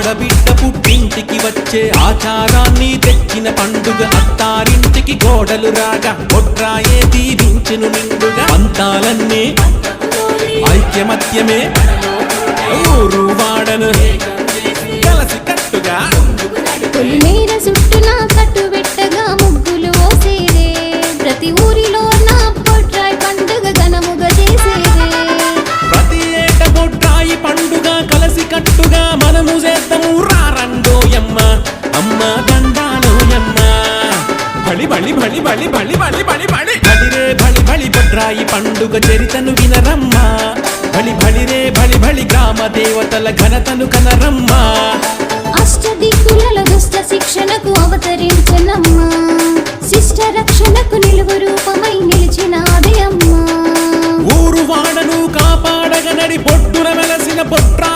ఆడబిడ్డ పుట్టింటికి వచ్చే ఆచారాన్ని తెచ్చిన పండుగ అత్తారింటికి గోడలు రాగా బొడ్రాయే దీవించెను నిండుగా పంతాలన్నీ ఐక్యమత్యమే ఊరు వాడను కలసి కట్టుగా పొలిమేర చుట్టూన కట్టు పెట్టగా ముగ్గులు ఓసేదే ప్రతి ఊరిలో నా బొడ్రాయి పండుగ ఘనముగా చేసేదే ప్రతి ఏట బొడ్రాయి పండుగ కలసి కట్టుగా మనము చేద్దాము రారండోయమ్మ అమ్మ దండాలోయమ్మ బలి బలి బలి బలి బలి బలి బలి బలి బలిరే బలి బలి బొడ్రాయి పండుగ చరితను వినరమ్మ బలి బలిరే బలి బలి గ్రామ దేవతల ఘనతను కనరమ్మ అష్టదిక్కుల దుష్ట శిక్షణకు అవతరించనమ్మా శిష్ట రక్షణకు నిలువు రూపమై నిలిచిన